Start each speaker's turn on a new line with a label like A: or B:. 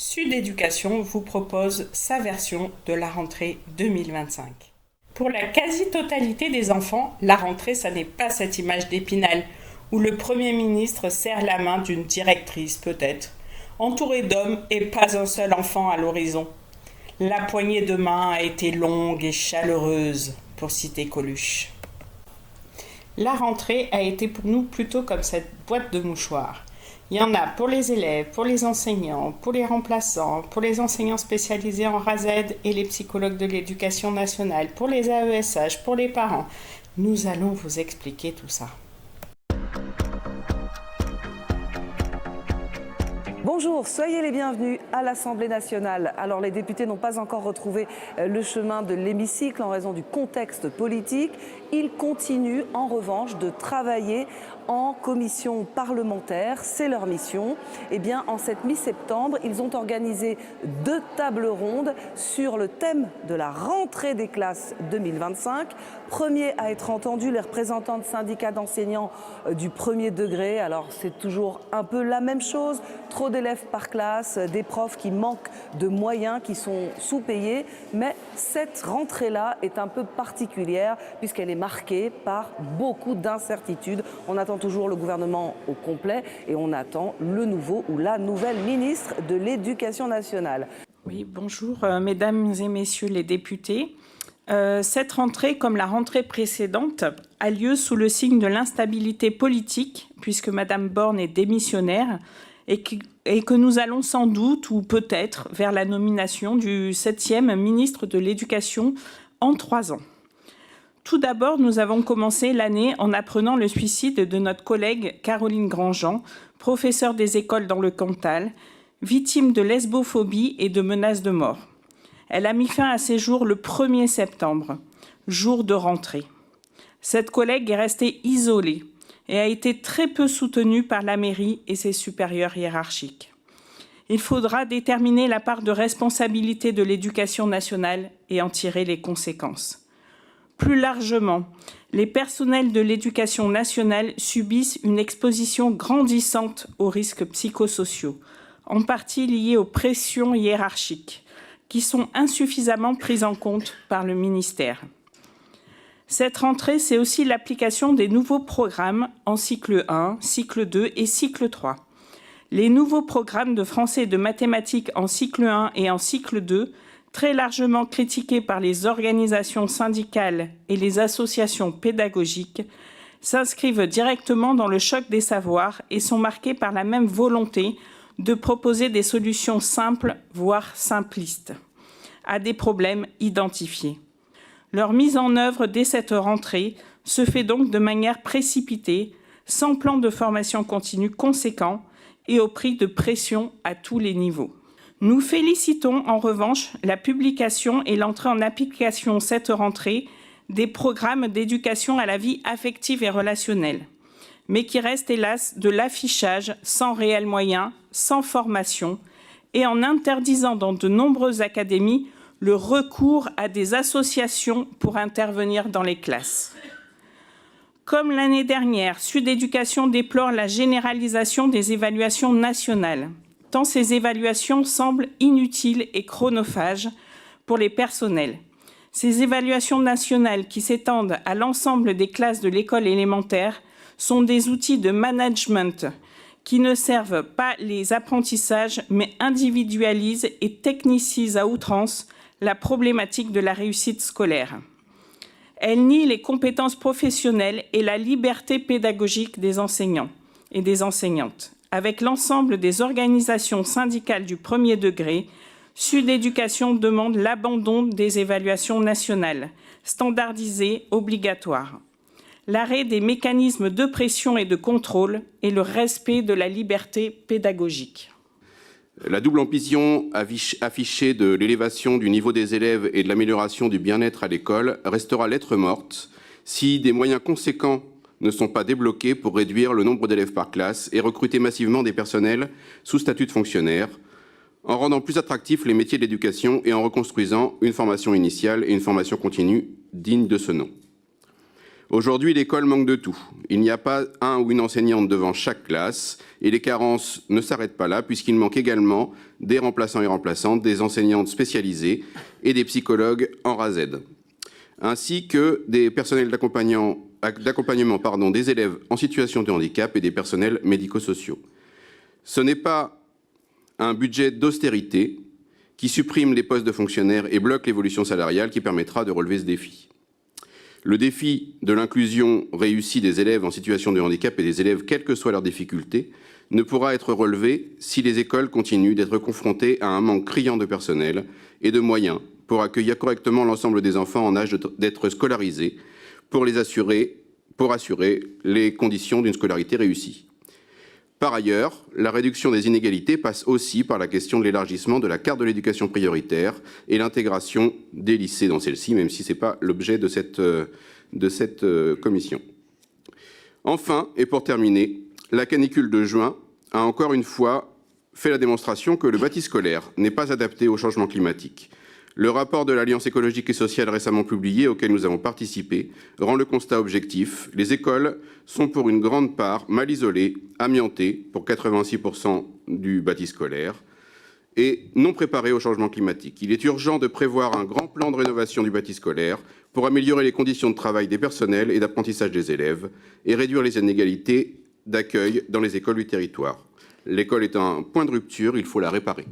A: Sud Éducation vous propose sa version de la rentrée 2025. Pour la quasi-totalité des enfants, la rentrée, ça n'est pas cette image d'Épinal où le Premier ministre serre la main d'une directrice peut-être, entourée d'hommes et pas un seul enfant à l'horizon. La poignée de main a été longue et chaleureuse, pour citer Coluche. La rentrée a été pour nous plutôt comme cette boîte de mouchoirs. Il y en a pour les élèves, pour les enseignants, pour les remplaçants, pour les enseignants spécialisés en RAZ et les psychologues de l'éducation nationale, pour les AESH, pour les parents. Nous allons vous expliquer tout ça.
B: Bonjour, soyez les bienvenus à l'Assemblée nationale. Alors les députés n'ont pas encore retrouvé le chemin de l'hémicycle en raison du contexte politique. Ils continuent en revanche de travailler en commission parlementaire, c'est leur mission. Eh bien, en cette mi-septembre, ils ont organisé 2 tables rondes sur le thème de la rentrée des classes 2025. Premier à être entendu, les représentants de syndicats d'enseignants du premier degré. Alors c'est toujours un peu la même chose, trop d'élèves par classe, des profs qui manquent de moyens, qui sont sous-payés. Mais cette rentrée-là est un peu particulière puisqu'elle est marquée par beaucoup d'incertitudes. On attend toujours le gouvernement au complet et on attend le nouveau ou la nouvelle ministre de l'Éducation nationale.
A: Oui, bonjour mesdames et messieurs les députés. Cette rentrée, comme la rentrée précédente, a lieu sous le signe de l'instabilité politique puisque Madame Borne est démissionnaire et que nous allons sans doute ou peut-être vers la nomination du 7e ministre de l'Éducation en 3 ans. Tout d'abord, nous avons commencé l'année en apprenant le suicide de notre collègue Caroline Grandjean, professeure des écoles dans le Cantal, victime de lesbophobie et de menaces de mort. Elle a mis fin à ses jours le 1er septembre, jour de rentrée. Cette collègue est restée isolée et a été très peu soutenue par la mairie et ses supérieurs hiérarchiques. Il faudra déterminer la part de responsabilité de l'éducation nationale et en tirer les conséquences. Plus largement, les personnels de l'éducation nationale subissent une exposition grandissante aux risques psychosociaux, en partie liés aux pressions hiérarchiques, qui sont insuffisamment prises en compte par le ministère. Cette rentrée, c'est aussi l'application des nouveaux programmes en cycle 1, cycle 2 et cycle 3. Les nouveaux programmes de français et de mathématiques en cycle 1 et en cycle 2, très largement critiqués par les organisations syndicales et les associations pédagogiques, s'inscrivent directement dans le choc des savoirs et sont marqués par la même volonté de proposer des solutions simples, voire simplistes, à des problèmes identifiés. Leur mise en œuvre dès cette rentrée se fait donc de manière précipitée, sans plan de formation continue conséquent et au prix de pression à tous les niveaux. Nous félicitons en revanche la publication et l'entrée en application cette rentrée des programmes d'éducation à la vie affective et relationnelle, mais qui restent hélas de l'affichage sans réels moyens, sans formation et en interdisant dans de nombreuses académies le recours à des associations pour intervenir dans les classes. Comme l'année dernière, Sud Éducation déplore la généralisation des évaluations nationales, tant ces évaluations semblent inutiles et chronophages pour les personnels. Ces évaluations nationales qui s'étendent à l'ensemble des classes de l'école élémentaire sont des outils de management qui ne servent pas les apprentissages, mais individualisent et technicisent à outrance la problématique de la réussite scolaire. Elles nient les compétences professionnelles et la liberté pédagogique des enseignants et des enseignantes. Avec l'ensemble des organisations syndicales du premier degré, Sud Éducation demande l'abandon des évaluations nationales, standardisées, obligatoires, l'arrêt des mécanismes de pression et de contrôle et le respect de la liberté pédagogique.
C: La double ambition affichée de l'élévation du niveau des élèves et de l'amélioration du bien-être à l'école restera lettre morte si des moyens conséquents ne sont pas débloqués pour réduire le nombre d'élèves par classe et recruter massivement des personnels sous statut de fonctionnaire, en rendant plus attractifs les métiers de l'éducation et en reconstruisant une formation initiale et une formation continue digne de ce nom. Aujourd'hui, l'école manque de tout. Il n'y a pas un ou une enseignante devant chaque classe et les carences ne s'arrêtent pas là puisqu'il manque également des remplaçants et remplaçantes, des enseignantes spécialisées et des psychologues en RASED, ainsi que des personnels d'accompagnement des élèves en situation de handicap et des personnels médico-sociaux. Ce n'est pas un budget d'austérité qui supprime les postes de fonctionnaires et bloque l'évolution salariale qui permettra de relever ce défi. Le défi de l'inclusion réussie des élèves en situation de handicap et des élèves, quelles que soient leurs difficultés, ne pourra être relevé si les écoles continuent d'être confrontées à un manque criant de personnel et de moyens pour accueillir correctement l'ensemble des enfants en âge d'être scolarisés, pour assurer les conditions d'une scolarité réussie. Par ailleurs, la réduction des inégalités passe aussi par la question de l'élargissement de la carte de l'éducation prioritaire et l'intégration des lycées dans celle-ci, même si ce n'est pas l'objet de cette commission. Enfin, et pour terminer, la canicule de juin a encore une fois fait la démonstration que le bâti scolaire n'est pas adapté au changement climatique. Le rapport de l'Alliance écologique et sociale récemment publié, auquel nous avons participé, rend le constat objectif. Les écoles sont pour une grande part mal isolées, amiantées, pour 86% du bâti scolaire, et non préparées au changement climatique. Il est urgent de prévoir un grand plan de rénovation du bâti scolaire pour améliorer les conditions de travail des personnels et d'apprentissage des élèves et réduire les inégalités d'accueil dans les écoles du territoire. L'école est un point de rupture, il faut la réparer.